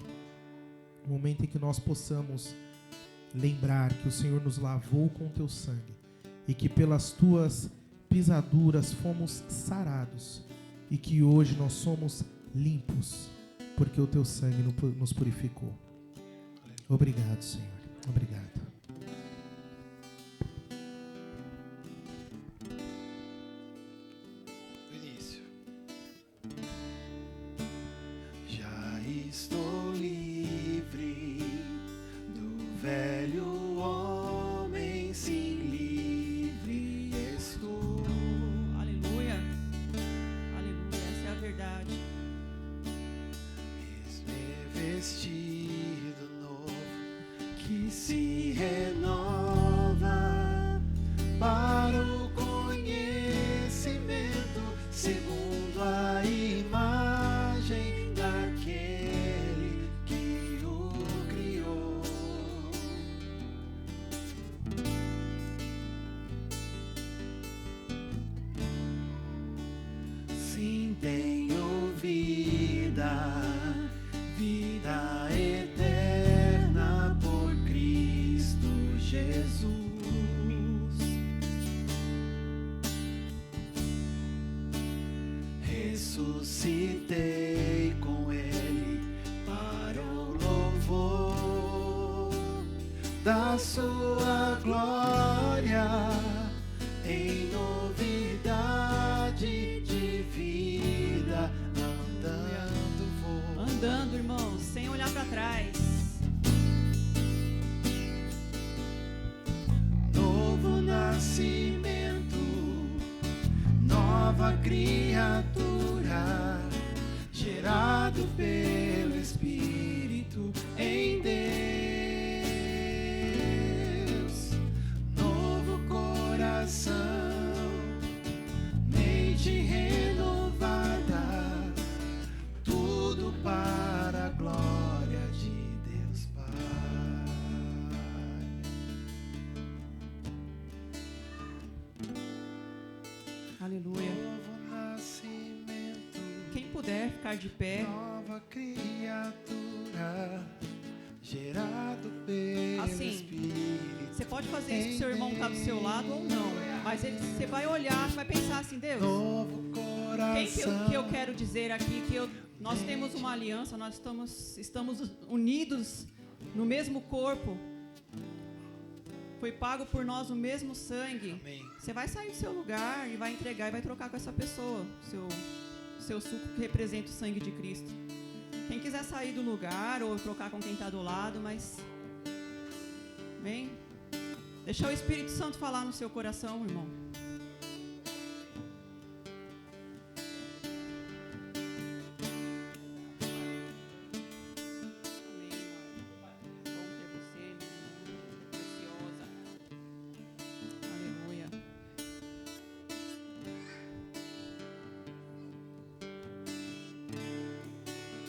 um momento em que nós possamos lembrar que o Senhor nos lavou com o Teu sangue e que pelas Tuas pisaduras fomos sarados e que hoje nós somos limpos porque o Teu sangue nos purificou. Obrigado, Senhor. Obrigado.
Do início. Já estou livre do velho tenho vida, vida eterna por Cristo Jesus. Ressuscitei com Ele para o louvor da sua glória, em novidade de vida, andando vou.
Andando, irmãos, sem olhar para trás.
Novo nascimento, nova criatura, gerado pelo Espírito em Deus. Novo coração, mente renovada, tudo para a glória de Deus Pai.
Aleluia.
Novo nascimento,
Quem puder ficar de pé.
nova criatura, gerado pelo
Assim,
Espírito.
Você pode fazer isso que seu irmão está do seu lado ou não. Mas você vai olhar, você vai pensar assim, Deus,
Novo
quem
coração.
que eu quero dizer aqui que nós temos uma aliança, nós estamos unidos no mesmo corpo. Foi pago por nós o mesmo sangue.
Amém.
Você vai sair do seu lugar e vai entregar e vai trocar com essa pessoa seu suco que representa o sangue de Cristo. Quem quiser sair do lugar ou trocar com quem está do lado, mas amém? Deixa o Espírito Santo falar no seu coração, irmão. Amém, irmão. Bom ter você, minha irmã preciosa. Aleluia.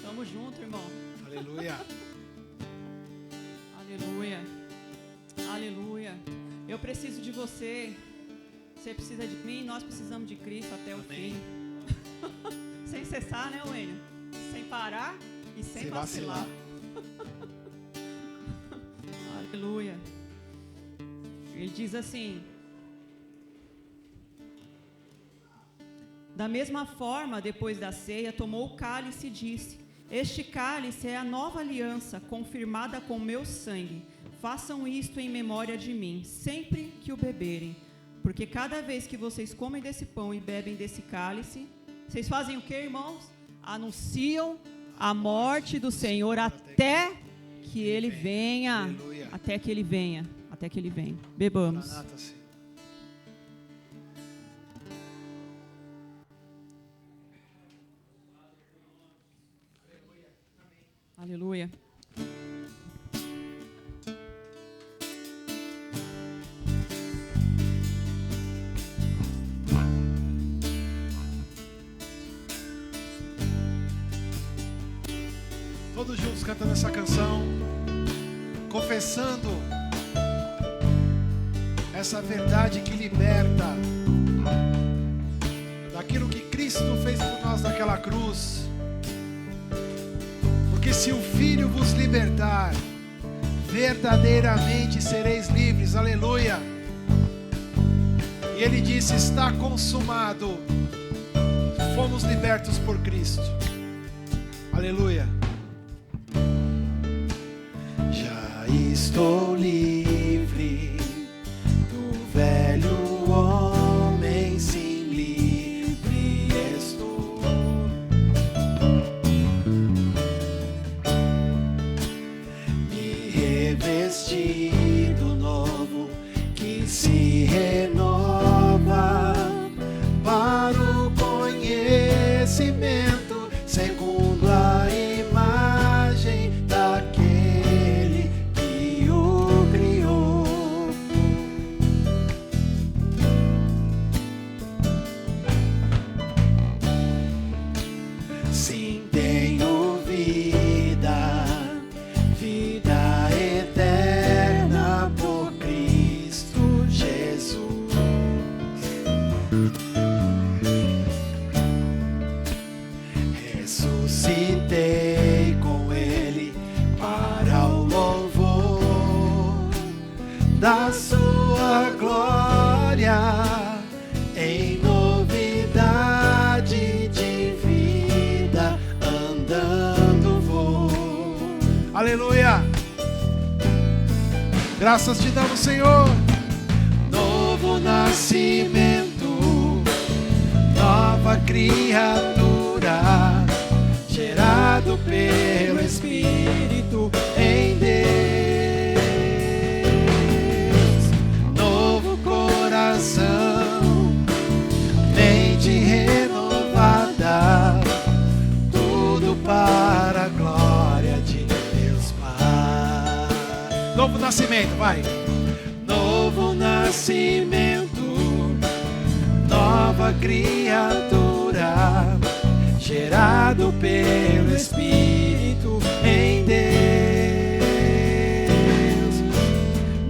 Tamo junto, irmão.
Aleluia.
Aleluia. Aleluia. Eu preciso de você. Você precisa de mim. Nós precisamos de Cristo até o
Amém.
fim. Sem cessar, né, Wênio? Sem parar e sem vacilar. Aleluia. Ele diz assim: da mesma forma, depois da ceia, tomou o cálice e disse: este cálice é a nova aliança, confirmada com meu sangue. Façam isto em memória de mim, sempre que o beberem. Porque cada vez que vocês comem desse pão e bebem desse cálice, vocês fazem o que, irmãos? Anunciam a morte do Senhor até que Ele venha.
Aleluia.
Até que Ele venha. Até que Ele venha. Bebamos.
Maranata, Senhor.
Aleluia.
Todos juntos cantando essa canção, confessando essa verdade que liberta daquilo que Cristo fez por nós naquela cruz. Porque se o Filho vos libertar, verdadeiramente sereis livres. Aleluia. E Ele disse: está consumado. Fomos libertos por Cristo. Aleluia.
Já estou livre do velho homem, sim, livre estou. Me revesti do novo que se renova para o conhecimento segundo a imagem daquele que o criou. Sim, tenho vida, vida eterna por Cristo Jesus.
Graças te damos, Senhor.
Novo nascimento, nova criatura, gerado pelo Espírito em Deus. Novo coração, mente renovada, tudo para a glória de Deus Pai.
Novo nascimento, vai.
Novo nascimento, nova criatura, gerado pelo Espírito em Deus.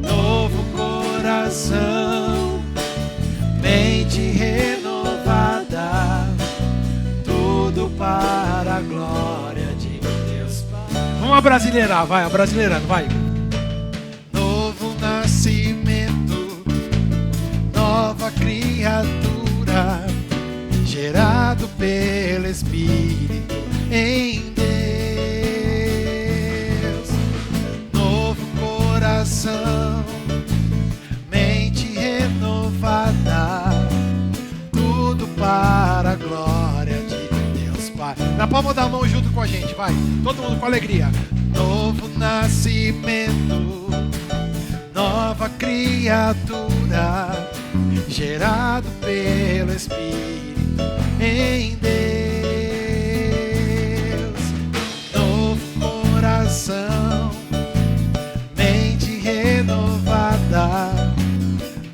Novo coração, mente renovada, tudo para a glória de Deus Pai.
Vamos abrasileirar, vai, abrasileirando, vai.
Novo nascimento, nova criatura, gerado pelo Espírito em Deus. Novo coração, mente renovada, tudo para a glória de Deus Pai.
Na palma da mão junto com a gente, vai. Todo mundo com alegria.
Novo nascimento, nova criatura, gerado pelo Espírito em Deus. Novo coração, mente renovada,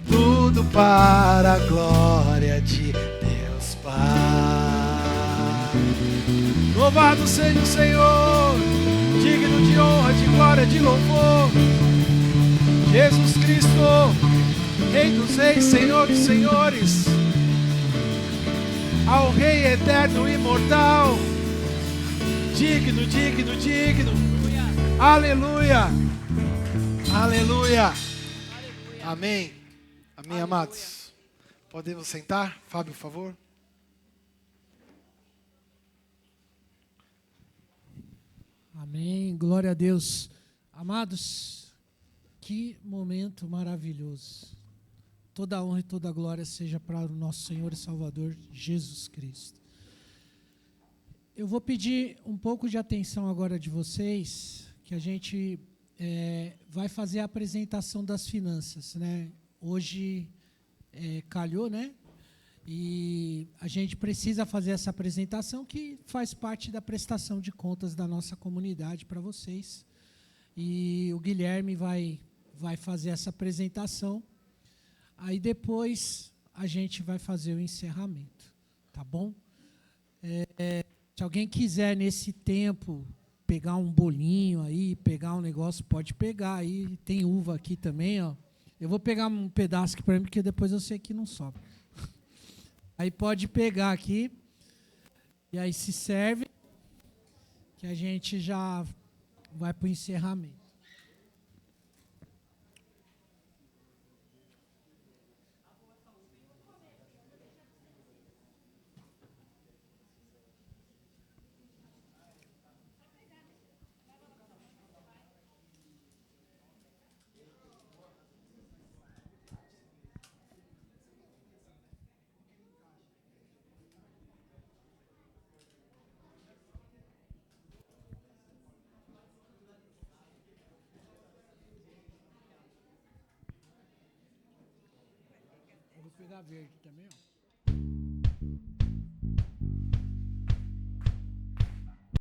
tudo para a glória de Deus Pai.
Louvado seja o Senhor, digno de honra, de glória, de louvor. Jesus Cristo, Rei dos reis, Senhor dos senhores, ao Rei eterno e imortal, digno, digno, digno. Aleluia, aleluia. Amém, amém, amados. Podemos sentar? Fábio, por favor.
Amém, glória a Deus. Amados, que momento maravilhoso. Toda a honra e toda a glória seja para o nosso Senhor e Salvador Jesus Cristo. Eu vou pedir um pouco de atenção agora de vocês, que a gente vai fazer a apresentação das finanças, né? Hoje calhou, né? E a gente precisa fazer essa apresentação que faz parte da prestação de contas da nossa comunidade para vocês. E o Guilherme vai fazer essa apresentação. Aí depois a gente vai fazer o encerramento, tá bom? Se alguém quiser nesse tempo pegar um bolinho aí, pegar um negócio, pode pegar aí. Tem uva aqui também, ó. Eu vou pegar um pedaço aqui para mim, porque depois eu sei que não sobra. Aí pode pegar aqui, e aí se serve, que a gente já vai para o encerramento. Vou pegar verde também, ó.